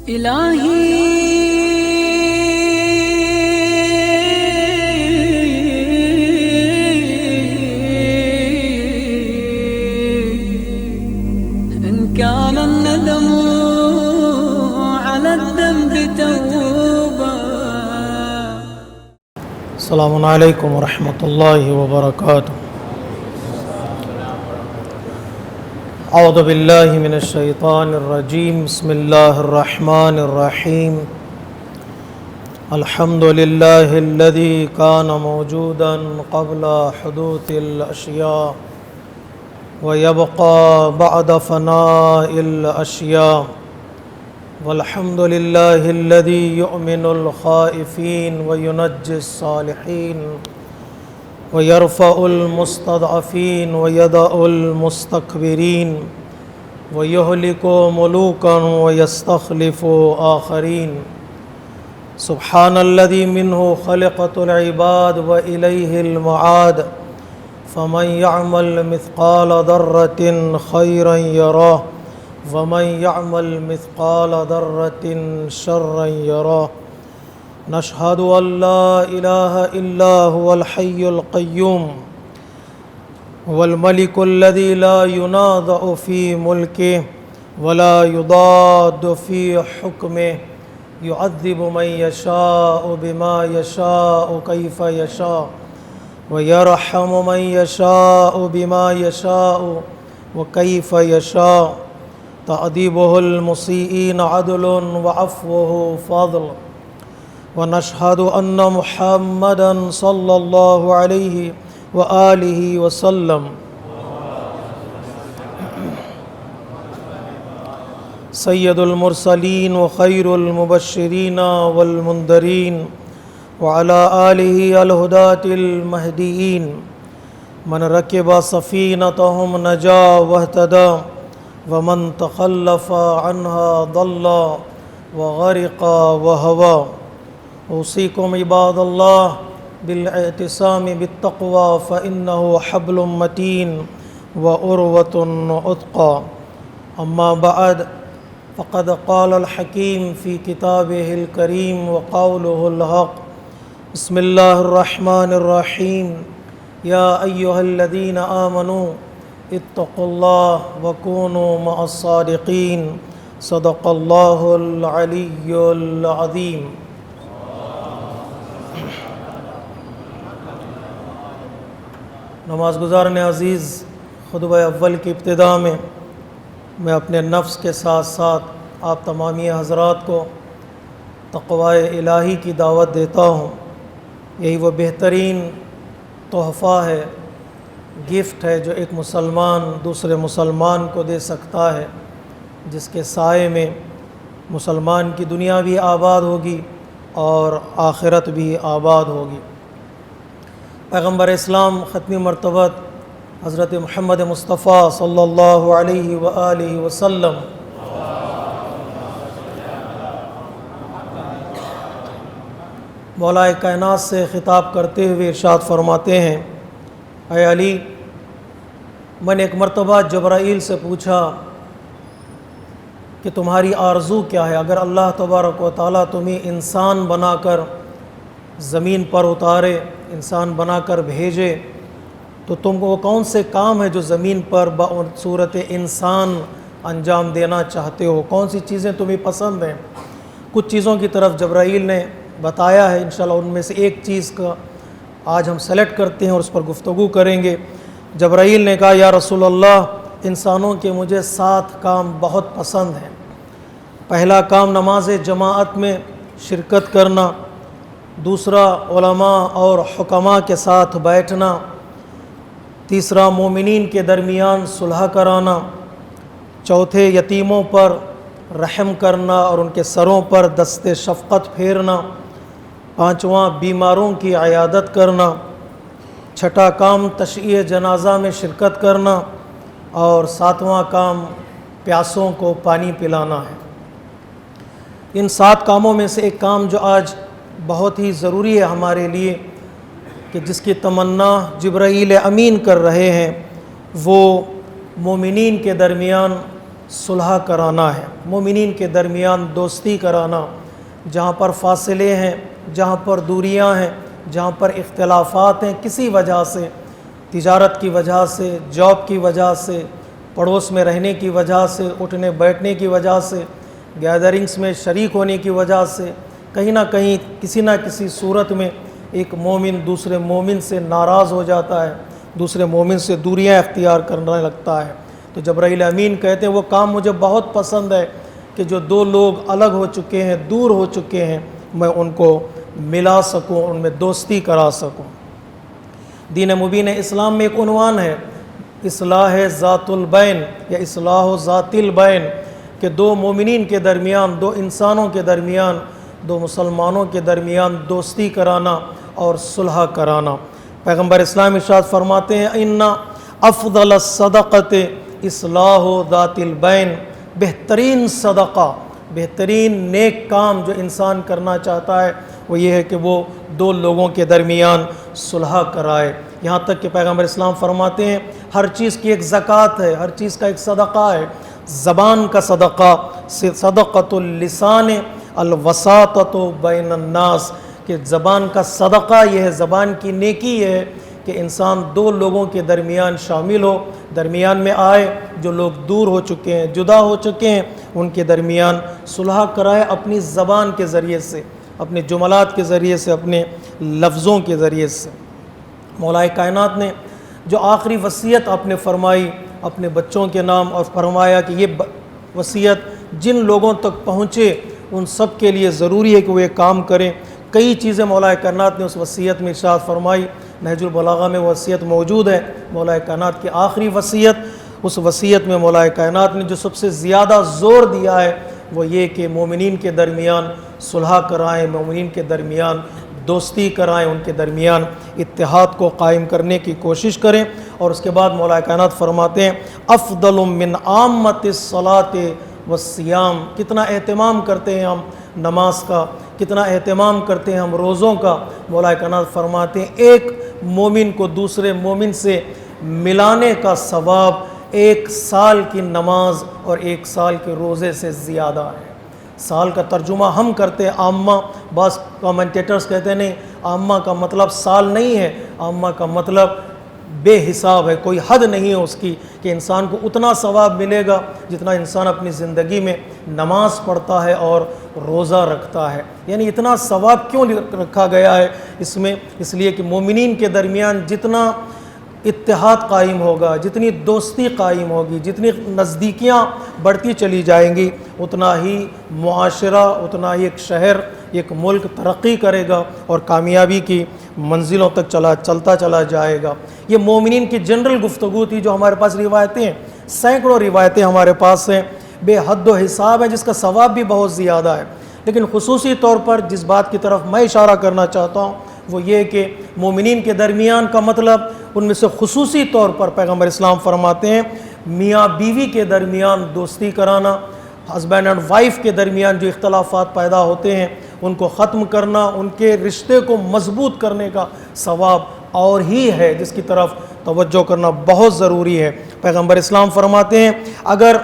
الہی إن كان الندم على الذنب توبة. السلام علیکم ورحمۃ اللہ وبرکاتہ. اعوذ باللہ من الشیطان الرجیم. بسم اللہ الرحمن الرحیم. الحمد للہ الذی کان موجودا قبل حدوث الاشیاء ویبقى بعد فناء الاشیاء. والحمد للہ الذی یؤمن الخائفین وینجی الصالحین ويرفع المستضعفين ويدع المستكبرين ويهلك ملوكا ويستخلف آخرين. سبحان الذي منه خلقت العباد وإليه المعاد. فمن يعمل مثقال ذرة خيرا يراه ومن يعمل مثقال ذرة شرا يراه. نشهد أن لا إله إلا هو الحي القيوم والملك الذي لا ينازع في ملكه ولا يضاد في حكمه. يعذب من يشاء بما يشاء كيف يشاء ويرحم من يشاء بما يشاء وكيف يشاء. تأديبه المسيئين عدل وعفوه فضل. ونشهد أن محمدًا صلى الله عليه وآله وسلم سيد المرسلين وخير المبشرين والمنذرين وعلى آله الهداة المهديين. من ركب سفينتهم نجا واهتدى ومن تخلف عنها ضل وغرق وهوى. اوصیکم عباد اللہ بالاعتصام بالتقوى فإنه حبل متین وعروۃ عتقی. اما بعد فقد قال الحکیم فی کتابہ الکریم وقولہ الحق. بسم اللہ الرحمن الرحیم. یا ایہا الذین آمنوا اتقوا اللہ وکونوا مع الصادقین. صدق اللہ العلی العظیم. نماز گزارنے عزیز، خطبہ اول کی ابتدا میں اپنے نفس کے ساتھ ساتھ آپ تمامی حضرات کو تقوی الہی کی دعوت دیتا ہوں. یہی وہ بہترین تحفہ ہے، گفٹ ہے جو ایک مسلمان دوسرے مسلمان کو دے سکتا ہے، جس کے سائے میں مسلمان کی دنیا بھی آباد ہوگی اور آخرت بھی آباد ہوگی. پیغمبر اسلام ختمی مرتبہ حضرت محمد مصطفیٰ صلی اللہ علیہ وآلہ وسلم مولا کائنات سے خطاب کرتے ہوئے ارشاد فرماتے ہیں: اے علی، میں نے ایک مرتبہ جبرائیل سے پوچھا کہ تمہاری آرزو کیا ہے؟ اگر اللہ تبارک و تعالیٰ تمہیں انسان بنا کر زمین پر اتارے، انسان بنا کر بھیجے، تو تم کو وہ کون سے کام ہے جو زمین پر صورت انسان انجام دینا چاہتے ہو؟ کون سی چیزیں تمہیں پسند ہیں؟ کچھ چیزوں کی طرف جبرائیل نے بتایا ہے. انشاءاللہ ان میں سے ایک چیز کا آج ہم سلیکٹ کرتے ہیں اور اس پر گفتگو کریں گے. جبرائیل نے کہا: یا رسول اللہ، انسانوں کے مجھے 7 کام بہت پسند ہیں. پہلا کام نماز جماعت میں شرکت کرنا، دوسرا علماء اور حکماء کے ساتھ بیٹھنا، تیسرا مومنین کے درمیان صلح کرانا، چوتھے یتیموں پر رحم کرنا اور ان کے سروں پر دست شفقت پھیرنا، پانچواں بیماروں کی عیادت کرنا، چھٹا کام تشییع جنازہ میں شرکت کرنا، اور ساتواں کام پیاسوں کو پانی پلانا ہے. ان 7 کاموں میں سے ایک کام جو آج بہت ہی ضروری ہے ہمارے لیے، کہ جس کی تمنا جبرائیل امین کر رہے ہیں، وہ مومنین کے درمیان صلح کرانا ہے، مومنین کے درمیان دوستی کرانا، جہاں پر فاصلے ہیں، جہاں پر دوریاں ہیں، جہاں پر اختلافات ہیں کسی وجہ سے، تجارت کی وجہ سے، جاب کی وجہ سے، پڑوس میں رہنے کی وجہ سے، اٹھنے بیٹھنے کی وجہ سے، گیدرنگز میں شریک ہونے کی وجہ سے، کہیں نہ کہیں کسی نہ کسی صورت میں ایک مومن دوسرے مومن سے ناراض ہو جاتا ہے، دوسرے مومن سے دوریاں اختیار کرنے لگتا ہے۔ تو جبرائیل امین کہتے ہیں وہ کام مجھے بہت پسند ہے کہ جو دو لوگ الگ ہو چکے ہیں، دور ہو چکے ہیں، میں ان کو ملا سکوں، ان میں دوستی کرا سکوں۔ دین مبین اسلام میں ایک عنوان ہے اصلاح ذات البین یا اصلاح ذات البین، کہ دو مومنین کے درمیان، دو انسانوں کے درمیان، دو مسلمانوں کے درمیان دوستی کرانا اور صلح کرانا۔ پیغمبر اسلام ارشاد فرماتے ہیں ان افضل الصدقۃ اصلاح ذات البین، بہترین صدقہ، بہترین نیک کام جو انسان کرنا چاہتا ہے وہ یہ ہے کہ وہ دو لوگوں کے درمیان صلح کرائے۔ یہاں تک کہ پیغمبر اسلام فرماتے ہیں ہر چیز کی ایک زکوٰۃ ہے، ہر چیز کا ایک صدقہ ہے۔ زبان کا صدقہ صدقۃ اللسان الوساطۃ بین الناس، کہ زبان کا صدقہ یہ ہے، زبان کی نیکی یہ ہے کہ انسان دو لوگوں کے درمیان شامل ہو، درمیان میں آئے، جو لوگ دور ہو چکے ہیں، جدا ہو چکے ہیں، ان کے درمیان صلح کرائے اپنی زبان کے ذریعے سے، اپنے جملات کے ذریعے سے، اپنے لفظوں کے ذریعے سے۔ مولا کائنات نے جو آخری وصیت آپ نے فرمائی اپنے بچوں کے نام، اور فرمایا کہ یہ وصیت جن لوگوں تک پہنچے ان سب کے لیے ضروری ہے کہ وہ یہ کام کریں۔ کئی چیزیں مولا کائنات نے اس وصیت میں ارشاد فرمائی، نہج البلاغہ میں وصیت موجود ہے، مولا کائنات کی آخری وصیت۔ اس وصیت میں مولا کائنات نے جو سب سے زیادہ زور دیا ہے وہ یہ کہ مومنین کے درمیان صلح کرائیں، مومنین کے درمیان دوستی کرائیں، ان کے درمیان اتحاد کو قائم کرنے کی کوشش کریں۔ اور اس کے بعد مولا کائنات فرماتے ہیں افضل من عامۃ الصلاۃ والصیام، کتنا اہتمام کرتے ہیں ہم نماز کا، کتنا اہتمام کرتے ہیں ہم روزوں کا۔ مولا کائنات فرماتے ہیں ایک مومن کو دوسرے مومن سے ملانے کا ثواب 1 سال کی نماز اور 1 سال کے روزے سے زیادہ ہے۔ سال کا ترجمہ ہم کرتے ہیں عامہ، بعض کامنٹیٹرز کہتے ہیں نہیں، عامہ کا مطلب سال نہیں ہے، عامہ کا مطلب بے حساب ہے، کوئی حد نہیں ہے اس کی، کہ انسان کو اتنا ثواب ملے گا جتنا انسان اپنی زندگی میں نماز پڑھتا ہے اور روزہ رکھتا ہے۔ یعنی اتنا ثواب کیوں رکھا گیا ہے اس میں؟ اس لیے کہ مومنین کے درمیان جتنا اتحاد قائم ہوگا، جتنی دوستی قائم ہوگی، جتنی نزدیکیاں بڑھتی چلی جائیں گی، اتنا ہی معاشرہ، اتنا ہی ایک شہر، ایک ملک ترقی کرے گا اور کامیابی کی منزلوں تک چلتا چلا جائے گا۔ یہ مومنین کی جنرل گفتگو تھی۔ جو ہمارے پاس روایتیں ہیں، سینکڑوں روایتیں ہمارے پاس ہیں، بے حد و حساب ہے، جس کا ثواب بھی بہت زیادہ ہے۔ لیکن خصوصی طور پر جس بات کی طرف میں اشارہ کرنا چاہتا ہوں وہ یہ کہ مومنین کے درمیان کا مطلب ان میں سے خصوصی طور پر پیغمبر اسلام فرماتے ہیں میاں بیوی کے درمیان دوستی کرانا، ہسبینڈ اینڈ وائف کے درمیان جو اختلافات پیدا ہوتے ہیں ان کو ختم کرنا، ان کے رشتے کو مضبوط کرنے کا ثواب اور ہی ہے، جس کی طرف توجہ کرنا بہت ضروری ہے۔ پیغمبر اسلام فرماتے ہیں اگر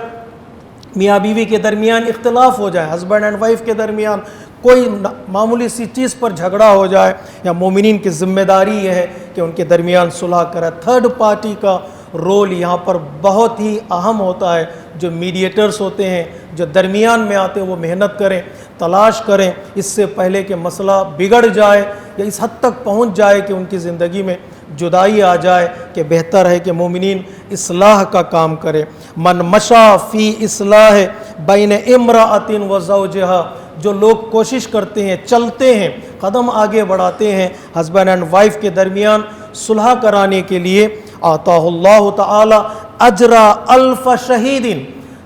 میاں بیوی کے درمیان اختلاف ہو جائے، ہسبینڈ اینڈ وائف کے درمیان کوئی معمولی سی چیز پر جھگڑا ہو جائے، یا مومنین کی ذمہ داری یہ ہے کہ ان کے درمیان صلح کرے۔ تھرڈ پارٹی کا رول یہاں پر بہت ہی اہم ہوتا ہے۔ جو میڈیٹرز ہوتے ہیں، جو درمیان میں آتے ہیں، وہ محنت کریں، تلاش کریں اس سے پہلے کہ مسئلہ بگڑ جائے یا اس حد تک پہنچ جائے کہ ان کی زندگی میں جدائی آ جائے، کہ بہتر ہے کہ مومنین اصلاح کا کام کرے۔ من مشا فی اصلاح بین امرأۃ و زوجہا، جو لوگ کوشش کرتے ہیں، چلتے ہیں، قدم آگے بڑھاتے ہیں ہسبینڈ اینڈ وائف کے درمیان صلح کرانے کے لیے، آتاہ اللہ تعالی اجر 1000 شہید،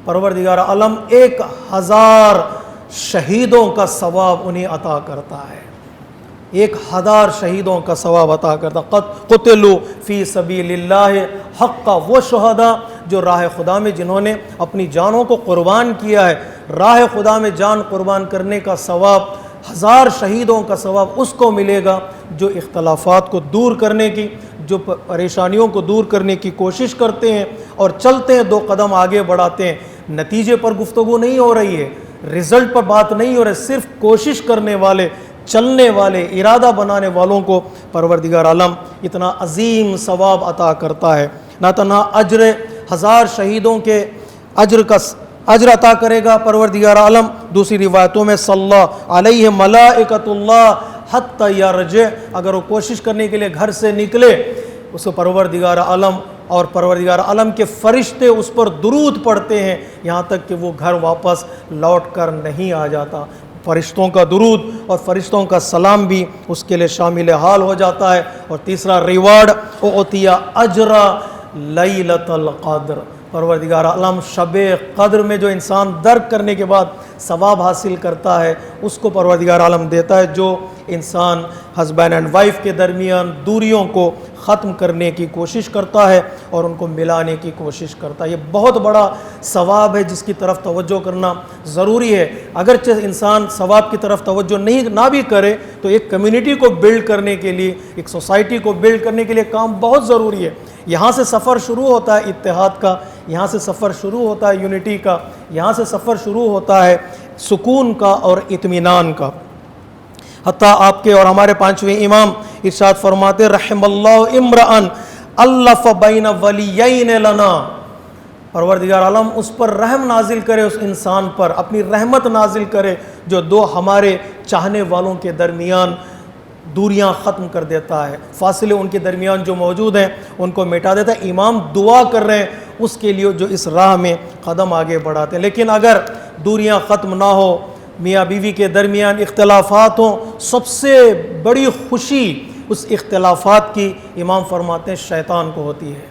پروردگار عالم 1000 شہیدوں کا ثواب انہیں عطا کرتا ہے۔ 1000 شہیدوں کا ثواب عطا کرتا۔ قتلوا فی سبیل اللہ حق، وہ شہداء جو راہ خدا میں جنہوں نے اپنی جانوں کو قربان کیا ہے، راہ خدا میں جان قربان کرنے کا ثواب 1000 شہیدوں کا ثواب اس کو ملے گا جو اختلافات کو دور کرنے کی، جو پریشانیوں کو دور کرنے کی کوشش کرتے ہیں اور چلتے ہیں، 2 قدم آگے بڑھاتے ہیں۔ نتیجے پر گفتگو نہیں ہو رہی ہے، رزلٹ پر بات نہیں ہو رہی، صرف کوشش کرنے والے، چلنے والے، ارادہ بنانے والوں کو پروردگار عالم اتنا عظیم ثواب عطا کرتا ہے۔ نہ تنہا اجر 1000 شہیدوں کے اجر عطا کرے گا پروردگار عالم، دوسری روایتوں میں صلی علیہ ملائکۃ اللہ حتی یرجع، اگر وہ کوشش کرنے کے لیے گھر سے نکلے، اس کو پروردگار عالم اور پروردگار عالم کے فرشتے اس پر درود پڑھتے ہیں یہاں تک کہ وہ گھر واپس لوٹ کر نہیں آ جاتا۔ فرشتوں کا درود اور فرشتوں کا سلام بھی اس کے لیے شامل حال ہو جاتا ہے۔ اور تیسرا ریوارڈ اعطی اجر لیلۃ القدر، پروردگار عالم شب قدر میں جو انسان درک کرنے کے بعد ثواب حاصل کرتا ہے اس کو پروردگار عالم دیتا ہے، جو انسان ہسبینڈ اینڈ وائف کے درمیان دوریوں کو ختم کرنے کی کوشش کرتا ہے اور ان کو ملانے کی کوشش کرتا ہے۔ یہ بہت بڑا ثواب ہے جس کی طرف توجہ کرنا ضروری ہے۔ اگرچہ انسان ثواب کی طرف توجہ نہ بھی کرے تو ایک کمیونٹی کو بلڈ کرنے کے لیے، ایک سوسائٹی کو بلڈ کرنے کے لیے کام بہت ضروری ہے۔ یہاں سے سفر شروع ہوتا ہے اتحاد کا، یہاں سے سفر شروع ہوتا ہے یونٹی کا، یہاں سے سفر شروع ہوتا ہے سکون کا اور اطمینان کا۔ حتیٰ آپ کے اور ہمارے 5ویں امام ارشاد فرماتے رحم اللہ امرأن الف بین ولیین لنا، پروردگار عالم اس پر رحم نازل کرے، اس انسان پر اپنی رحمت نازل کرے جو دو ہمارے چاہنے والوں کے درمیان دوریاں ختم کر دیتا ہے، فاصلے ان کے درمیان جو موجود ہیں ان کو مٹا دیتا ہے۔ امام دعا کر رہے ہیں اس کے لیے جو اس راہ میں قدم آگے بڑھاتے ہیں۔ لیکن اگر دوریاں ختم نہ ہو، میاں بیوی کے درمیان اختلافات ہوں، سب سے بڑی خوشی اس اختلافات کی امام فرماتے ہیں شیطان کو ہوتی ہے،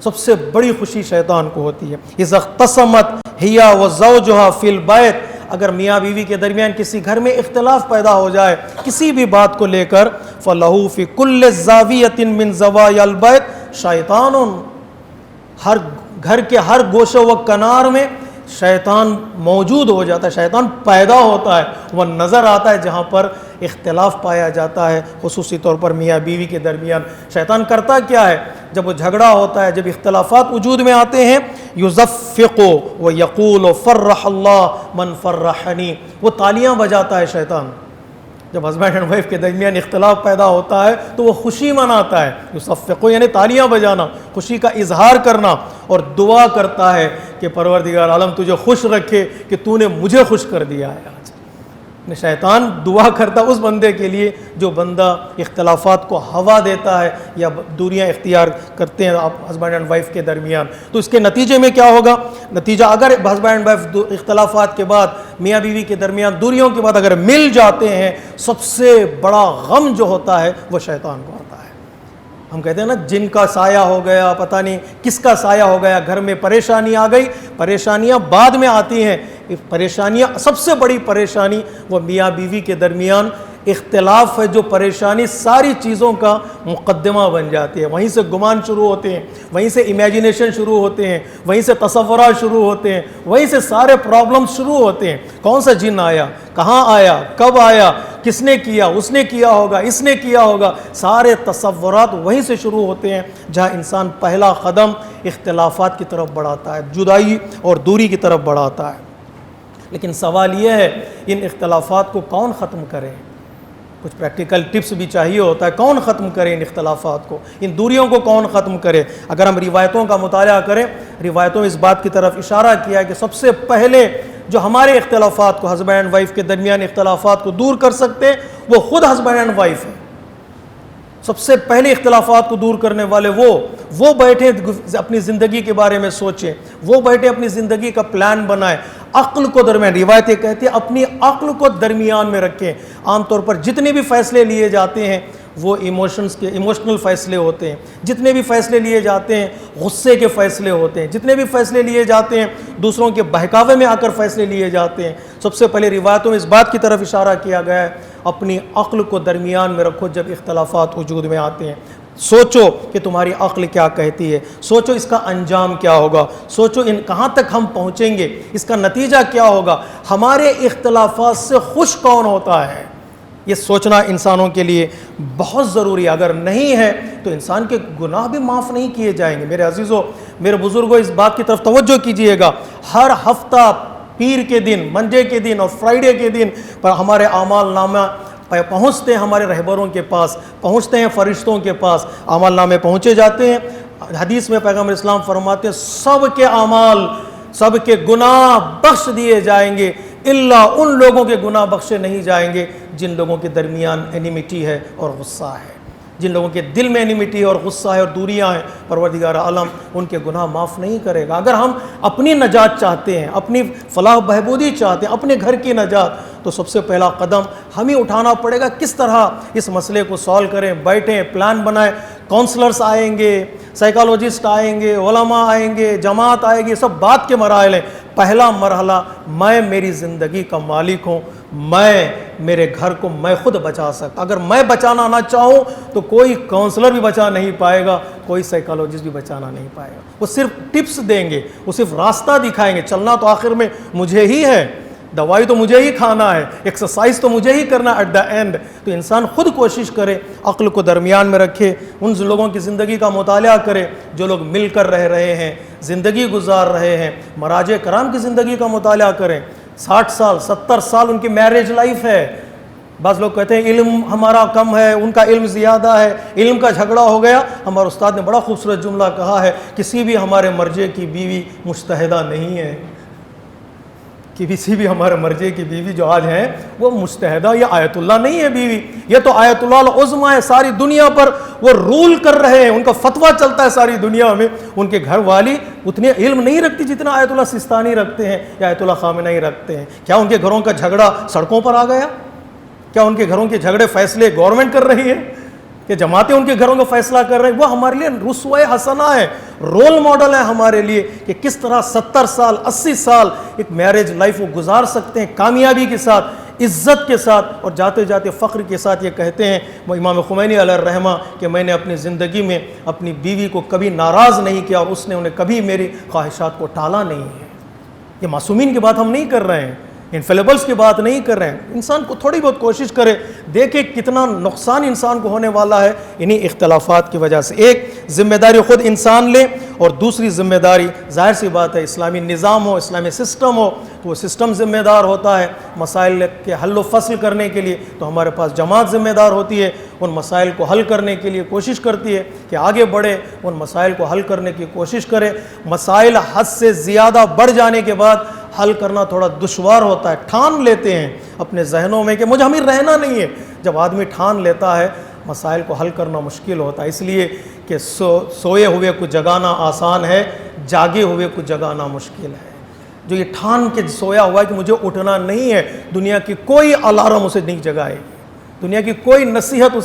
سب سے بڑی خوشی شیطان کو ہوتی ہے۔ اذا اختصمت ہی وزوجها فی البیت، اگر میاں بیوی کے درمیان کسی گھر میں اختلاف پیدا ہو جائے کسی بھی بات کو لے کر، فلہو فی کل زاویۃ من زوایا البیت شیطان، ہر گھر کے ہر گوشے و کنار میں شیطان موجود ہو جاتا ہے، شیطان پیدا ہوتا ہے، وہ نظر آتا ہے جہاں پر اختلاف پایا جاتا ہے، خصوصی طور پر میاں بیوی کے درمیان۔ شیطان کرتا کیا ہے جب وہ جھگڑا ہوتا ہے، جب اختلافات وجود میں آتے ہیں، یزفق و یقول فرح اللہ من فرحنی، وہ تالیاں بجاتا ہے شیطان۔ جب ہسبینڈ اینڈ وائف کے درمیان اختلاف پیدا ہوتا ہے تو وہ خوشی مناتا ہے، یصفقو یعنی تالیاں بجانا، خوشی کا اظہار کرنا، اور دعا کرتا ہے کہ پروردگار عالم تجھے خوش رکھے کہ تو نے مجھے خوش کر دیا ہے آج۔ شیطان دعا کرتا اس بندے کے لیے جو بندہ اختلافات کو ہوا دیتا ہے یا دوریاں اختیار کرتے ہیں ہسبینڈ اینڈ وائف کے درمیان۔ تو اس کے نتیجے میں کیا ہوگا؟ نتیجہ اگر ہسبینڈ اینڈ وائف اختلافات کے بعد، میاں بیوی کے درمیان دوریوں کے بعد اگر مل جاتے ہیں، سب سے بڑا غم جو ہوتا ہے وہ شیطان کو ہوتا ہے۔ ہم کہتے ہیں نا جن کا سایہ ہو گیا، پتہ نہیں کس کا سایہ ہو گیا، گھر میں پریشانی آ گئی۔ پریشانیاں بعد میں آتی ہیں، پریشانیاں سب سے بڑی پریشانی وہ میاں بیوی کے درمیان اختلاف ہے، جو پریشانی ساری چیزوں کا مقدمہ بن جاتی ہے۔ وہیں سے گمان شروع ہوتے ہیں، وہیں سے امیجنیشن شروع ہوتے ہیں، وہیں سے تصورات شروع ہوتے ہیں، وہیں سے سارے پرابلمز شروع ہوتے ہیں۔ کون سا جن آیا، کہاں آیا، کب آیا، کس نے کیا، اس نے کیا ہوگا، اس نے کیا ہوگا، سارے تصورات وہیں سے شروع ہوتے ہیں جہاں انسان پہلا قدم اختلافات کی طرف بڑھاتا ہے، جدائی اور دوری کی طرف بڑھاتا ہے۔ لیکن سوال یہ ہے ان اختلافات کو کون ختم کرے؟ کچھ پریکٹیکل ٹپس بھی چاہیے ہوتا ہے، کون ختم کرے ان اختلافات کو، ان دوریوں کو کون ختم کرے؟ اگر ہم روایتوں کا مطالعہ کریں، روایتوں میں اس بات کی طرف اشارہ کیا ہے کہ سب سے پہلے جو ہمارے اختلافات کو، ہسبینڈ اینڈ وائف کے درمیان اختلافات کو دور کر سکتے ہیں وہ خود ہسبینڈ اینڈ وائف ہے۔ سب سے پہلے اختلافات کو دور کرنے والے وہ بیٹھے اپنی زندگی کے بارے میں سوچیں، وہ بیٹھے اپنی زندگی کا پلان بنائیں، عقل کو درمیان، روایتیں کہتی ہیں اپنی عقل کو درمیان میں رکھیں۔ عام طور پر جتنے بھی فیصلے لیے جاتے ہیں وہ ایموشنل فیصلے ہوتے ہیں، جتنے بھی فیصلے لیے جاتے ہیں غصے کے فیصلے ہوتے ہیں، جتنے بھی فیصلے لیے جاتے ہیں دوسروں کے بہکاوے میں آ کر فیصلے لیے جاتے ہیں۔ سب سے پہلے روایتوں میں اس بات کی طرف اشارہ کیا گیا ہے اپنی عقل کو درمیان میں رکھو جب اختلافات وجود میں آتے ہیں۔ سوچو کہ تمہاری عقل کیا کہتی ہے، سوچو اس کا انجام کیا ہوگا، سوچو کہاں تک ہم پہنچیں گے، اس کا نتیجہ کیا ہوگا، ہمارے اختلافات سے خوش کون ہوتا ہے۔ یہ سوچنا انسانوں کے لیے بہت ضروری ہے. اگر نہیں ہے تو انسان کے گناہ بھی معاف نہیں کیے جائیں گے. میرے عزیزوں، میرے بزرگوں، اس بات کی طرف توجہ کیجئے گا. ہر ہفتہ پیر کے دن، منڈے کے دن اور فرائیڈے کے دن پر ہمارے اعمال نامہ پہنچتے ہیں ہمارے رہبروں کے پاس، پہنچتے ہیں فرشتوں کے پاس، اعمال نامے پہنچے جاتے ہیں. حدیث میں پیغمبر اسلام فرماتے ہیں سب کے اعمال، سب کے گناہ بخش دیے جائیں گے، الا ان لوگوں کے گناہ بخشے نہیں جائیں گے جن لوگوں کے درمیان انیمیٹی ہے اور غصہ ہے، جن لوگوں کے دل میں انیمیٹی اور غصہ ہے اور دوریاں ہیں. پروردگار عالم ان کے گناہ معاف نہیں کرے گا. اگر ہم اپنی نجات چاہتے ہیں، اپنی فلاح بہبودی چاہتے ہیں، اپنے گھر کی نجات، تو سب سے پہلا قدم ہمیں اٹھانا پڑے گا کس طرح اس مسئلے کو سالو کریں. بیٹھیں، پلان بنائیں. کونسلرز آئیں گے، سائیکالوجسٹ آئیں گے، علماء آئیں گے، جماعت آئے گی، سب بات کے مراحل ہیں. پہلا مرحلہ، میں میری زندگی کا مالک ہوں، میں میرے گھر کو میں خود بچا سکتا. اگر میں بچانا نہ چاہوں تو کوئی کونسلر بھی بچا نہیں پائے گا، کوئی سائیکالوجسٹ بھی بچانا نہیں پائے گا. وہ صرف ٹپس دیں گے، وہ صرف راستہ دکھائیں گے. چلنا تو آخر میں مجھے ہی ہے، دوائی تو مجھے ہی کھانا ہے، ایکسرسائز تو مجھے ہی کرنا ایٹ دا اینڈ. تو انسان خود کوشش کرے، عقل کو درمیان میں رکھے، ان لوگوں کی زندگی کا مطالعہ کرے جو لوگ مل کر رہ رہے ہیں، زندگی گزار رہے ہیں. مراجع کرام کی زندگی کا مطالعہ کریں. 60 سال 70 سال ان کی میرج لائف ہے. بعض لوگ کہتے ہیں علم ہمارا کم ہے، ان کا علم زیادہ ہے، علم کا جھگڑا ہو گیا. ہمارے استاد نے بڑا خوبصورت جملہ کہا ہے، کسی بھی ہمارے مرجع کی بیوی مجتہدہ نہیں ہے. کہ کسی بھی ہمارے مرجع کی بیوی جو آج ہیں وہ مجتہدہ یا آیت اللہ نہیں ہے بیوی، یہ تو آیت اللہ العظمیٰ ہے. ساری دنیا پر وہ رول کر رہے ہیں، ان کا فتویٰ چلتا ہے ساری دنیا میں. ان کے گھر والی اتنے علم نہیں رکھتی جتنا آیت اللہ سستانی رکھتے ہیں یا آیت اللہ خامنہئی رکھتے ہیں. کیا ان کے گھروں کا جھگڑا سڑکوں پر آ گیا؟ کیا ان کے گھروں کے جھگڑے فیصلے گورنمنٹ کر رہی ہے کہ جماعتیں ان کے گھروں کا فیصلہ کر رہے ہیں؟ وہ ہمارے لیے رسوہ حسنہ ہے، رول ماڈل ہے ہمارے لیے کہ کس طرح 70 سال 80 سال ایک میرج لائف وہ گزار سکتے ہیں کامیابی کے ساتھ، عزت کے ساتھ، اور جاتے جاتے فخر کے ساتھ. یہ کہتے ہیں وہ امام خمینی علیہ الرحمہ کہ میں نے اپنی زندگی میں اپنی بیوی کو کبھی ناراض نہیں کیا اور اس نے انہیں کبھی میری خواہشات کو ٹالا نہیں ہے. یہ معصومین کی بات ہم نہیں کر رہے ہیں، انفیلیبلس کی بات نہیں کر رہے ہیں. انسان کو تھوڑی بہت کوشش کرے، دیکھے کتنا نقصان انسان کو ہونے والا ہے انہی اختلافات کی وجہ سے. ایک ذمہ داری خود انسان لے، اور دوسری ذمہ داری ظاہر سی بات ہے اسلامی نظام ہو، اسلامی سسٹم ہو تو وہ سسٹم ذمہ دار ہوتا ہے مسائل کے حل و فصل کرنے کے لیے. تو ہمارے پاس جماعت ذمہ دار ہوتی ہے، ان مسائل کو حل کرنے کے لیے کوشش کرتی ہے کہ آگے بڑھے، ان مسائل کو حل کرنے کی کوشش کرے. مسائل حد سے زیادہ بڑھ جانے کے بعد حل کرنا تھوڑا دشوار ہوتا ہے. ٹھان لیتے ہیں اپنے ذہنوں میں کہ مجھے ہمیں رہنا نہیں ہے. جب آدمی ٹھان لیتا ہے مسائل کو حل کرنا مشکل ہوتا ہے. اس لیے کہ سوئے ہوئے کو جگانا آسان ہے، جاگے ہوئے کو جگانا مشکل ہے. جو یہ ٹھان کے سویا ہوا ہے کہ مجھے اٹھنا نہیں ہے، دنیا کی کوئی الارم اسے نہیں جگائے گی، دنیا کی کوئی نصیحت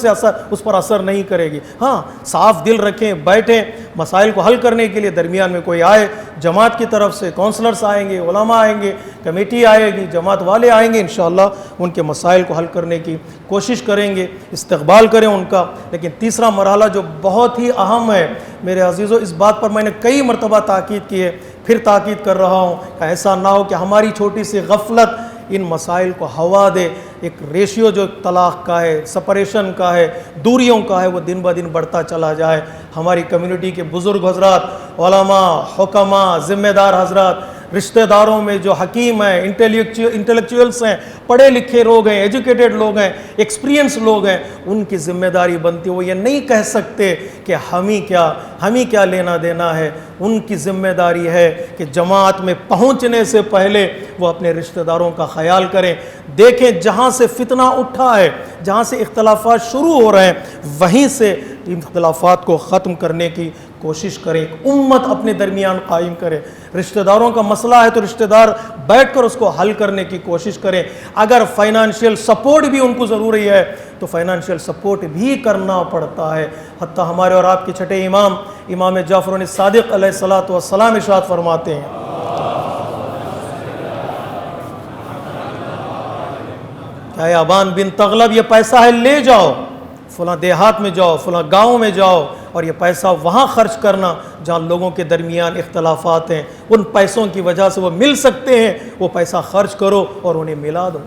اس پر اثر نہیں کرے گی. ہاں صاف دل رکھیں، بیٹھیں، مسائل کو حل کرنے کے لیے درمیان میں کوئی آئے، جماعت کی طرف سے کونسلرز آئیں گے، علماء آئیں گے، کمیٹی آئے گی، جماعت والے آئیں گے، انشاءاللہ ان کے مسائل کو حل کرنے کی کوشش کریں گے، استقبال کریں ان کا. لیکن تیسرا مرحلہ جو بہت ہی اہم ہے میرے عزیزوں، اس بات پر میں نے کئی مرتبہ تاکید کی ہے، پھر تاکید کر رہا ہوں کہ ایسا نہ ہو کہ ہماری چھوٹی سی غفلت ان مسائل کو ہوا دے. ایک ریشیو جو طلاق کا ہے، سپریشن کا ہے، دوریوں کا ہے، وہ دن بہ دن بڑھتا چلا جائے. ہماری کمیونٹی کے بزرگ حضرات، علماء، حکماء، ذمہ دار حضرات، رشتہ داروں میں جو حکیم ہیں، انٹلیکچوئلس ہیں، پڑھے لکھے لوگ ہیں، ایجوکیٹڈ لوگ ہیں، ایکسپیرینس لوگ ہیں، ان کی ذمہ داری بنتی ہے. وہ یہ نہیں کہہ سکتے کہ ہمیں کیا لینا دینا ہے. ان کی ذمہ داری ہے کہ جماعت میں پہنچنے سے پہلے وہ اپنے رشتہ داروں کا خیال کریں. دیکھیں جہاں سے فتنہ اٹھا ہے، جہاں سے اختلافات شروع ہو رہے ہیں، وہیں سے اختلافات کو ختم کرنے کی کوشش کریں. ایک امت اپنے درمیان قائم کرے. رشتہ داروں کا مسئلہ ہے تو رشتہ دار بیٹھ کر اس کو حل کرنے کی کوشش کریں. اگر فائنانشیل سپورٹ بھی ان کو ضروری ہے تو فائنانشیل سپورٹ بھی کرنا پڑتا ہے. حتیٰ ہمارے اور آپ کے چھٹے امام جعفر صادق علیہ الصلوۃ والسلام ارشاد فرماتے ہیں، کہ ابان بن تغلب یہ پیسہ ہے لے جاؤ، فلاں دیہات میں جاؤ، فلاں گاؤں میں جاؤ، اور یہ پیسہ وہاں خرچ کرنا جہاں لوگوں کے درمیان اختلافات ہیں. ان پیسوں کی وجہ سے وہ مل سکتے ہیں، وہ پیسہ خرچ کرو اور انہیں ملا دو.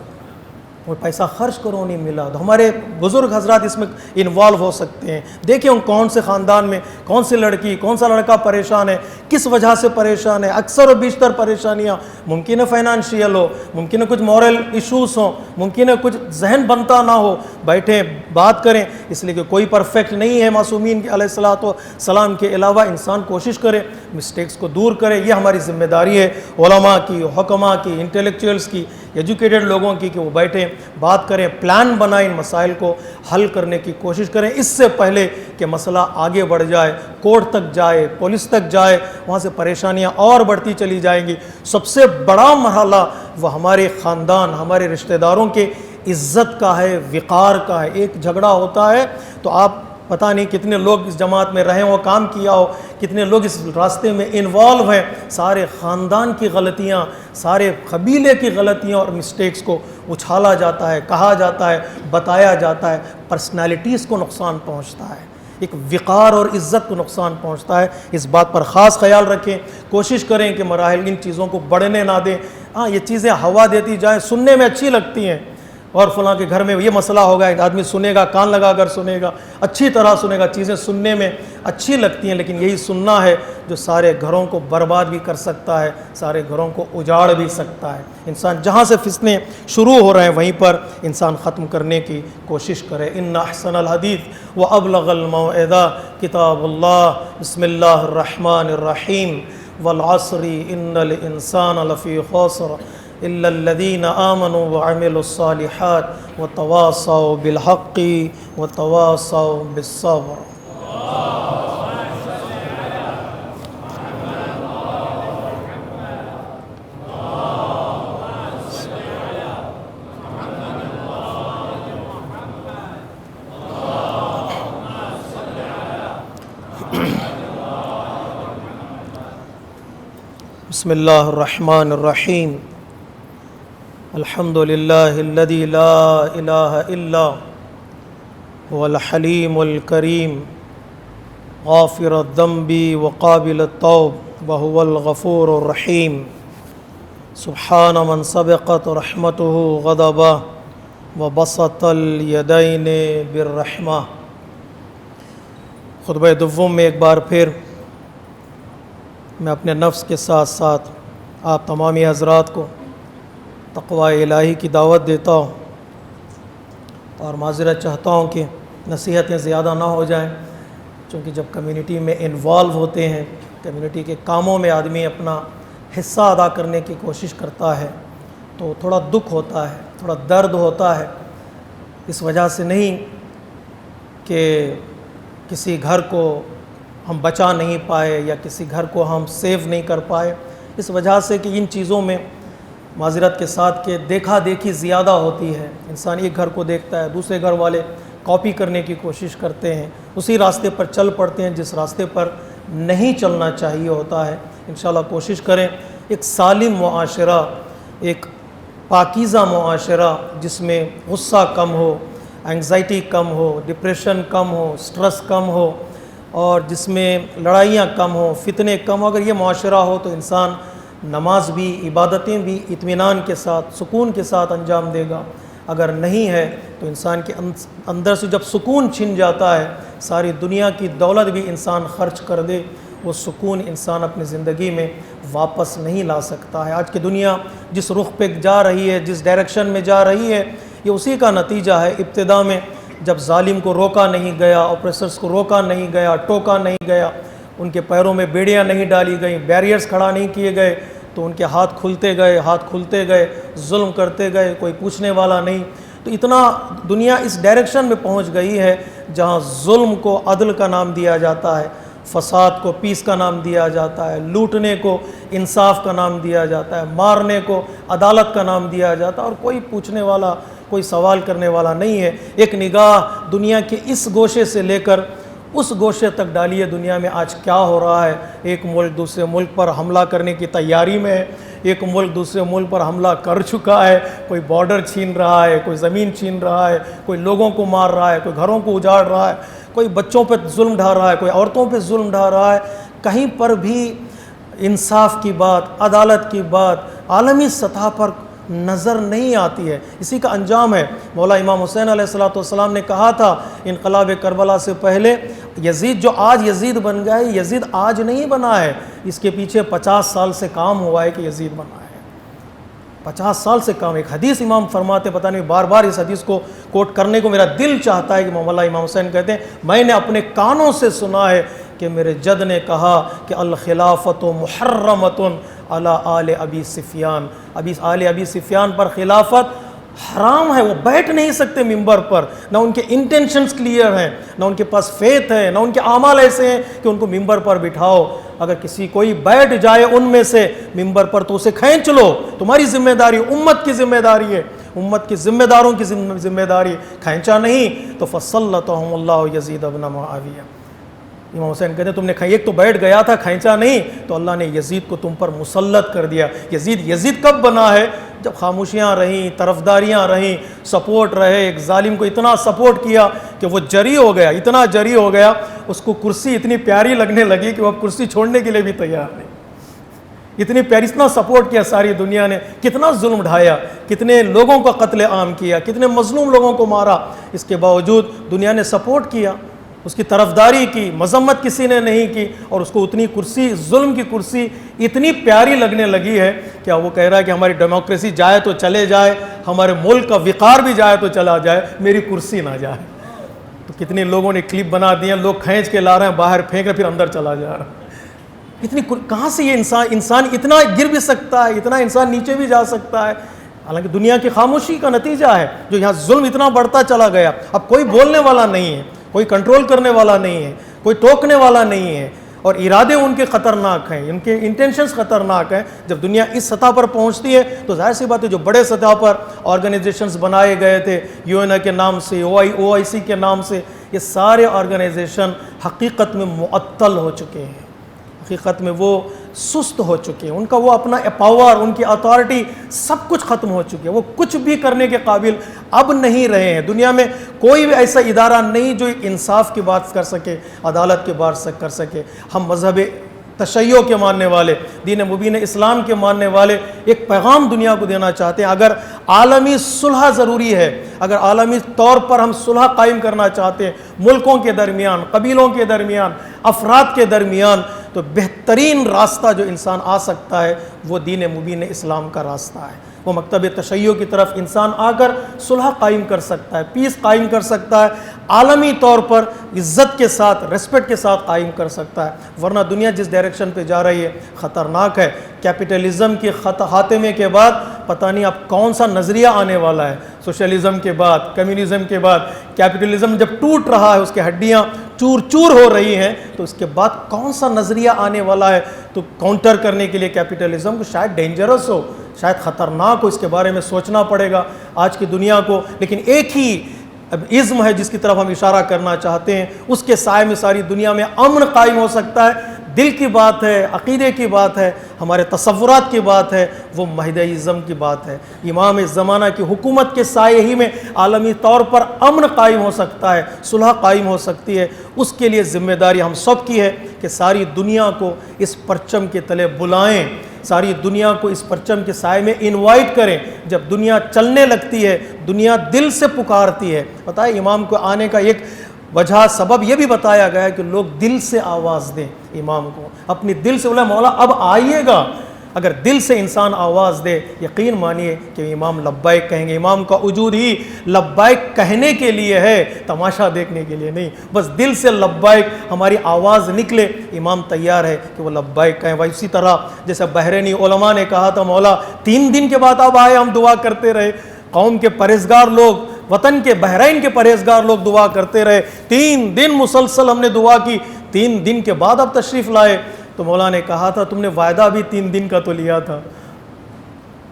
وہ پیسہ خرچ کرو نہیں ملا، تو ہمارے بزرگ حضرات اس میں انوالو ہو سکتے ہیں۔ دیکھیں ان کون سے خاندان میں کون سی لڑکی کون سا لڑکا پریشان ہے، کس وجہ سے پریشان ہے۔ اکثر و بیشتر پریشانیاں ممکن ہے فائنانشیل ہو، ممکن ہے کچھ مورل ایشوز ہوں، ممکن ہے کچھ ذہن بنتا نہ ہو، بیٹھیں بات کریں، اس لیے کہ کوئی پرفیکٹ نہیں ہے معصومین علیہ الصلوۃ والسلام کے علاوہ۔ انسان کوشش کرے مسٹیکس کو دور کرے، یہ ہماری ذمہ داری ہے علماء کی، حکماء کی، انٹلیکچوئلس کی، ایجوکیٹڈ لوگوں کی، کہ وہ بیٹھیں بات کریں، پلان بنائیں، ان مسائل کو حل کرنے کی کوشش کریں اس سے پہلے کہ مسئلہ آگے بڑھ جائے، کورٹ تک جائے، پولیس تک جائے، وہاں سے پریشانیاں اور بڑھتی چلی جائیں گی۔ سب سے بڑا مرحلہ وہ ہمارے خاندان، ہمارے رشتہ داروں کے عزت کا ہے، وقار کا ہے۔ ایک جھگڑا ہوتا ہے تو آپ پتہ نہیں کتنے لوگ اس جماعت میں رہے ہو، کام کیا ہو، کتنے لوگ اس راستے میں انوالو ہیں، سارے خاندان کی غلطیاں، سارے قبیلے کی غلطیاں اور مسٹیکس کو اچھالا جاتا ہے، کہا جاتا ہے، بتایا جاتا ہے، پرسنالٹیز کو نقصان پہنچتا ہے، ایک وقار اور عزت کو نقصان پہنچتا ہے۔ اس بات پر خاص خیال رکھیں، کوشش کریں کہ مراحل ان چیزوں کو بڑھنے نہ دیں۔ ہاں یہ چیزیں ہوا دیتی جائیں، سننے میں اچھی لگتی ہیں، اور فلاں کے گھر میں یہ مسئلہ ہوگا، ایک آدمی سنے گا، کان لگا کر سنے گا، اچھی طرح سنے گا، چیزیں سننے میں اچھی لگتی ہیں، لیکن یہی سننا ہے جو سارے گھروں کو برباد بھی کر سکتا ہے، سارے گھروں کو اجاڑ بھی سکتا ہے۔ انسان جہاں سے فتنے شروع ہو رہے ہیں وہیں پر انسان ختم کرنے کی کوشش کرے۔ ان احسن الحدیث وابلغ الموعظہ کتاب اللہ، بسم اللہ الرحمن الرحیم، والعصر ان الانسان لفی خسر الا الذین آمنوا وعملوا الصالحات وتواصوا بالحق وتواصوا بالصبر۔ بسم اللہ الرحمن الرحیم، الحمد للہ الذی لا الہ الا هو الحلیم الکریم غافر الذنب وقابل التوب وهو الغفور الرحیم، سبحان من سبقت رحمته غضبا وبسط الیدین بالرحمہ۔ خطبہ دوم میں ایک بار پھر میں اپنے نفس کے ساتھ ساتھ آپ تمامی حضرات کو تقوی الہی کی دعوت دیتا ہوں، اور معذرت چاہتا ہوں کہ نصیحتیں زیادہ نہ ہو جائیں، چونکہ جب کمیونٹی میں انوالو ہوتے ہیں، کمیونٹی کے کاموں میں آدمی اپنا حصہ ادا کرنے کی کوشش کرتا ہے تو تھوڑا دکھ ہوتا ہے، تھوڑا درد ہوتا ہے، اس وجہ سے نہیں کہ کسی گھر کو ہم بچا نہیں پائے یا کسی گھر کو ہم سیو نہیں کر پائے، اس وجہ سے کہ ان چیزوں میں معذرت کے ساتھ کہ دیکھا دیکھی زیادہ ہوتی ہے۔ انسان ایک گھر کو دیکھتا ہے، دوسرے گھر والے کاپی کرنے کی کوشش کرتے ہیں، اسی راستے پر چل پڑتے ہیں جس راستے پر نہیں چلنا چاہیے ہوتا ہے۔ انشاءاللہ کوشش کریں ایک سالم معاشرہ، ایک پاکیزہ معاشرہ جس میں غصہ کم ہو، انگزائٹی کم ہو، ڈپریشن کم ہو، سٹرس کم ہو، اور جس میں لڑائیاں کم ہوں، فتنے کم ہو۔ اگر یہ معاشرہ ہو تو انسان نماز بھی، عبادتیں بھی اطمینان کے ساتھ، سکون کے ساتھ انجام دے گا۔ اگر نہیں ہے تو انسان کے اندر سے جب سکون چھن جاتا ہے، ساری دنیا کی دولت بھی انسان خرچ کر دے، وہ سکون انسان اپنی زندگی میں واپس نہیں لا سکتا ہے۔ آج کی دنیا جس رخ پہ جا رہی ہے، جس ڈائریکشن میں جا رہی ہے، یہ اسی کا نتیجہ ہے۔ ابتدا میں جب ظالم کو روکا نہیں گیا، اوپریسرز کو روکا نہیں گیا، ٹوکا نہیں گیا، ان کے پیروں میں بیڑیاں نہیں ڈالی گئیں، بیریئرز کھڑا نہیں کیے گئے، تو ان کے ہاتھ کھلتے گئے، ظلم کرتے گئے، کوئی پوچھنے والا نہیں۔ تو اتنا دنیا اس ڈائریکشن میں پہنچ گئی ہے جہاں ظلم کو عدل کا نام دیا جاتا ہے، فساد کو پیس کا نام دیا جاتا ہے، لوٹنے کو انصاف کا نام دیا جاتا ہے، مارنے کو عدالت کا نام دیا جاتا ہے، اور کوئی پوچھنے والا، کوئی سوال کرنے والا نہیں ہے۔ ایک نگاہ دنیا کے اس گوشے سے لے کر اس گوشے تک ڈالیے، دنیا میں آج کیا ہو رہا ہے۔ ایک ملک دوسرے ملک پر حملہ کرنے کی تیاری میں ہے، ایک ملک دوسرے ملک پر حملہ کر چکا ہے، کوئی بارڈر چھین رہا ہے، کوئی زمین چھین رہا ہے، کوئی لوگوں کو مار رہا ہے، کوئی گھروں کو اجاڑ رہا ہے، کوئی بچوں پہ ظلم ڈھا رہا ہے، کوئی عورتوں پہ ظلم ڈھا رہا ہے۔ کہیں پر بھی انصاف کی بات، عدالت کی بات، عالمی سطح پر نظر نہیں آتی ہے، اسی کا انجام ہے۔ مولا امام حسین علیہ السلام نے کہا تھا انقلاب کربلا سے پہلے، یزید جو آج یزید بن گیا ہے، یزید آج نہیں بنا ہے، اس کے پیچھے 50 سال سے کام ہوا ہے کہ یزید بنا ہے۔ 50 سال سے کام۔ ایک حدیث امام فرماتے، پتہ نہیں بار بار اس حدیث کو کوٹ کرنے کو میرا دل چاہتا ہے کہ مولا امام حسین کہتے ہیں میں نے اپنے کانوں سے سنا ہے کہ میرے جد نے کہا کہ الخلافت محرمۃ علی آل ابی سفیان، آل ابی سفیان پر خلافت حرام ہے، وہ بیٹھ نہیں سکتے ممبر پر، نہ ان کے انٹینشنز کلیئر ہیں، نہ ان کے پاس فیتھ ہے، نہ ان کے اعمال ایسے ہیں کہ ان کو ممبر پر بٹھاؤ۔ اگر کوئی بیٹھ جائے ان میں سے ممبر پر تو اسے کھینچ لو، تمہاری ذمہ داری، امت کی ذمہ داری ہے، امت کے ذمہ داروں کی ذمہ داری، کھینچا نہیں تو فصلتهم اللہ یزید ابن معاویہ۔ امام حسین کہتے ہیں تم نے ایک تو بیٹھ گیا تھا، کھینچا نہیں تو اللہ نے یزید کو تم پر مسلط کر دیا۔ یزید کب بنا ہے؟ جب خاموشیاں رہیں، طرفداریاں رہیں، سپورٹ رہے، ایک ظالم کو اتنا سپورٹ کیا کہ وہ جری ہو گیا، اتنا جری ہو گیا، اس کو کرسی اتنی پیاری لگنے لگی کہ وہ اب کرسی چھوڑنے کے لیے بھی تیار نہیں۔ اتنی پیاری، اتنا سپورٹ کیا ساری دنیا نے، کتنا ظلم ڈھایا، کتنے لوگوں کا قتل عام کیا، کتنے مظلوم لوگوں کو مارا، اس کے باوجود دنیا نے سپورٹ کیا، اس کی طرفداری کی، مذمت کسی نے نہیں کی، اور اس کو اتنی کرسی، ظلم کی کرسی اتنی پیاری لگنے لگی ہے کہ وہ کہہ رہا ہے کہ ہماری ڈیموکریسی جائے تو چلے جائے، ہمارے ملک کا وقار بھی جائے تو چلا جائے، میری کرسی نہ جائے۔ تو کتنے لوگوں نے کلپ بنا دیے، لوگ کھینچ کے لا رہے ہیں، باہر پھینک رہے، پھر اندر چلا جا رہا ہے۔ اتنی کہاں سے یہ انسان اتنا گر بھی سکتا ہے، اتنا انسان نیچے بھی جا سکتا ہے؟ حالانکہ دنیا کی خاموشی کا نتیجہ ہے جو یہاں ظلم اتنا بڑھتا چلا گیا، اب کوئی بولنے والا نہیں ہے، کوئی کنٹرول کرنے والا نہیں ہے، کوئی ٹوکنے والا نہیں ہے، اور ارادے ان کے خطرناک ہیں، ان کے انٹینشنز خطرناک ہیں۔ جب دنیا اس سطح پر پہنچتی ہے تو ظاہر سی بات ہے جو بڑے سطح پر آرگنائزیشنز بنائے گئے تھے، UN کے نام سے، OIC کے نام سے، یہ سارے آرگنائزیشن حقیقت میں معطل ہو چکے ہیں، حقیقت میں وہ سست ہو چکے ہیں، ان کا وہ اپنا پاور، ان کی اتھارٹی سب کچھ ختم ہو چکی ہے، وہ کچھ بھی کرنے کے قابل اب نہیں رہے ہیں۔ دنیا میں کوئی بھی ایسا ادارہ نہیں جو انصاف کی بات کر سکے، عدالت کی بات کر سکے۔ ہم مذہب تشیع کے ماننے والے، دین مبین اسلام کے ماننے والے ایک پیغام دنیا کو دینا چاہتے ہیں، اگر عالمی صلح ضروری ہے، اگر عالمی طور پر ہم صلح قائم کرنا چاہتے ہیں ملکوں کے درمیان، قبیلوں کے درمیان، افراد کے درمیان، تو بہترین راستہ جو انسان آ سکتا ہے وہ دین مبین اسلام کا راستہ ہے۔ وہ مکتب تشیع کی طرف انسان آ کر صلح قائم کر سکتا ہے، پیس قائم کر سکتا ہے، عالمی طور پر عزت کے ساتھ، ریسپیکٹ کے ساتھ قائم کر سکتا ہے۔ ورنہ دنیا جس ڈائریکشن پہ جا رہی ہے خطرناک ہے۔ کیپٹلزم کے خاتمے کے بعد پتہ نہیں اب کون سا نظریہ آنے والا ہے، سوشلزم کے بعد، کمیونزم کے بعد۔ کیپٹلزم جب ٹوٹ رہا ہے، اس کی ہڈیاں چور چور ہو رہی ہیں، تو اس کے بعد کون سا نظریہ آنے والا ہے؟ تو کاؤنٹر کرنے کے لیے کیپٹلزم کو شاید ڈینجرس ہو، شاید خطرناک ہو، اس کے بارے میں سوچنا پڑے گا آج کی دنیا کو۔ لیکن ایک ہی ازم ہے جس کی طرف ہم اشارہ کرنا چاہتے ہیں، اس کے سائے میں ساری دنیا میں امن قائم ہو سکتا ہے۔ دل کی بات ہے، عقیدے کی بات ہے، ہمارے تصورات کی بات ہے، وہ مہدی اعظم کی بات ہے۔ امام زمانہ کی حکومت کے سائے ہی میں عالمی طور پر امن قائم ہو سکتا ہے، صلح قائم ہو سکتی ہے۔ اس کے لیے ذمہ داری ہم سب کی ہے کہ ساری دنیا کو اس پرچم کے تلے بلائیں، ساری دنیا کو اس پرچم کے سائے میں انوائٹ کریں۔ جب دنیا چلنے لگتی ہے، دنیا دل سے پکارتی ہے۔ پتہ ہے امام کو آنے کا ایک وجہ، سبب یہ بھی بتایا گیا ہے کہ لوگ دل سے آواز دیں امام کو، اپنی دل سے بولے مولا اب آئیے گا۔ اگر دل سے انسان آواز دے، یقین مانیے کہ امام لبیک کہیں گے۔ امام کا وجود ہی لبیک کہنے کے لیے ہے، تماشا دیکھنے کے لیے نہیں۔ بس دل سے لبیک ہماری آواز نکلے، امام تیار ہے کہ وہ لبیک کہیں۔ اسی طرح جیسے بحرینی علماء نے کہا تھا مولا 3 دن کے بعد اب آئے، ہم دعا کرتے رہے۔ قوم کے پرہیزگار لوگ، وطن کے، بحرین کے پرہیزگار لوگ دعا کرتے رہے، 3 دن مسلسل ہم نے دعا کی، 3 دن کے بعد اب تشریف لائے۔ تو مولا نے کہا تھا تم نے وعدہ بھی 3 دن کا تو لیا تھا،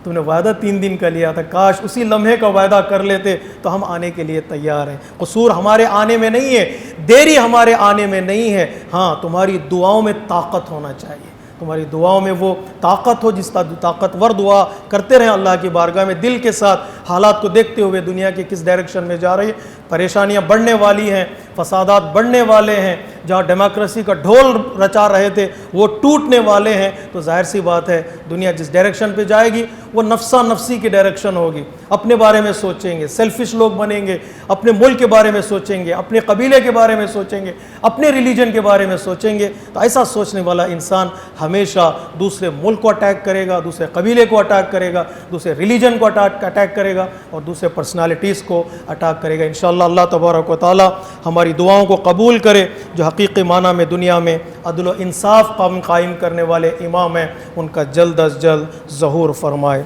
تم نے وعدہ 3 دن کا لیا تھا، کاش اسی لمحے کا وعدہ کر لیتے تو ہم آنے کے لیے تیار ہیں۔ قصور ہمارے آنے میں نہیں ہے، دیری ہمارے آنے میں نہیں ہے، ہاں تمہاری دعاؤں میں طاقت ہونا چاہیے، تمہاری دعاؤں میں وہ طاقت ہو جس طاقتور دعا کرتے رہیں اللہ کی بارگاہ میں دل کے ساتھ، حالات کو دیکھتے ہوئے دنیا کے کس ڈائریکشن میں جا رہی ہے، پریشانیاں بڑھنے والی ہیں، فسادات بڑھنے والے ہیں، جہاں ڈیموکریسی کا ڈھول رچا رہے تھے وہ ٹوٹنے والے ہیں، تو ظاہر سی بات ہے دنیا جس ڈائریکشن پہ جائے گی وہ نفسا نفسی کی ڈائریکشن ہوگی، اپنے بارے میں سوچیں گے، سیلفش لوگ بنیں گے، اپنے ملک کے بارے میں سوچیں گے، اپنے قبیلے کے بارے میں سوچیں گے، اپنے ریلیجن کے بارے میں سوچیں گے۔ تو ایسا سوچنے والا انسان ہمیشہ دوسرے ملک کو اٹیک کرے گا، دوسرے قبیلے کو اٹیک کرے گا، دوسرے ریلیجن کو اٹیک کرے گا اور دوسرے پرسنالٹیز کو اٹیک کرے گا۔ انشاءاللہ اللہ تبارک و تعالی ہماری دعاؤں کو قبول کرے۔ جو حقیقی معنی میں دنیا میں عدل و انصاف قائم کرنے والے امام ہیں ان کا جلد از جلد ظہور فرمائے۔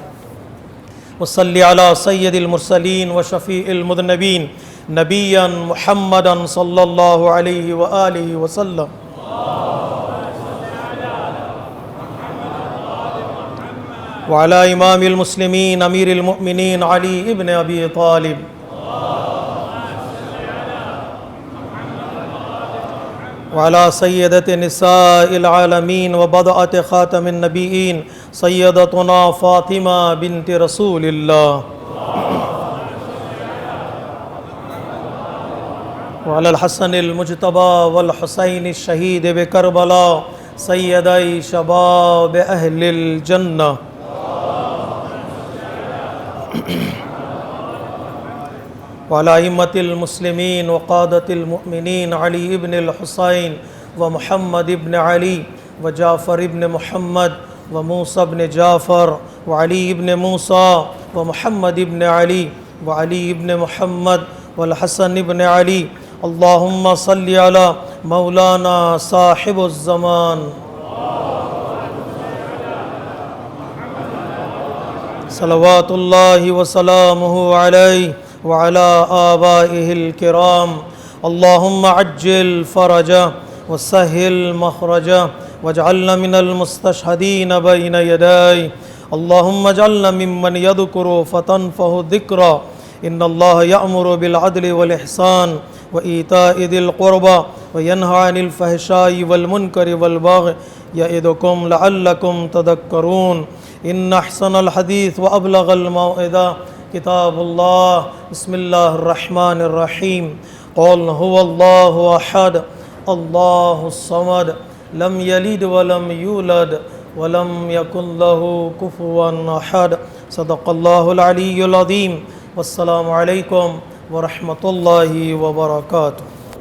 وصلی علی سید المرسلین و شفیع المذنبین نبیا محمدا صلی اللہ علیہ وآلہ وسلم۔ وعلى امام المسلمین امیر المؤمنین علی ابن ابی طالب۔ وعلى سیدۃ نساء العالمین وبضعۃ خاتم النبیین سیدتنا فاطمہ بنت رسول اللہ۔ وعلى الحسن المجتبى والحسین الشہید بکربلا سیدی شباب اہل الجنہ۔ وعلى أئمة المسلمين وقادة المؤمنين علي بن الحسين ومحمد بن علي وجعفر بن محمد وموسى بن جعفر وعلي بن موسى ومحمد بن علي وعلي بن محمد والحسن بن علي۔ اللهم صل على مولانا صاحب الزمان صلوات الله وسلامه عليه وعلى آبائه الكرام۔ اللهم عجل فرجه وسهل مخرجه واجعلنا من المستشهدين بين يديه۔ اللهم اجعلنا ممن يذكر فتنفه الذكرى۔ إن الله يأمر بالعدل والإحسان وإيتاء ذي القربى وينهى عن الفحشاء والمنكر والبغي يعظكم لعلكم تذكرون۔ إن أحسن الحديث وأبلغ الموعظة کتاب اللہ۔ بسم اللہ الرحمن الرحیم۔ قل هو اللہ احد اللہ الصمد لم یلد ولم یولد ولم یکن له کفوا احد۔ صدق اللہ العلی العظیم۔ والسلام علیکم ورحمۃ اللہ وبرکاتہ۔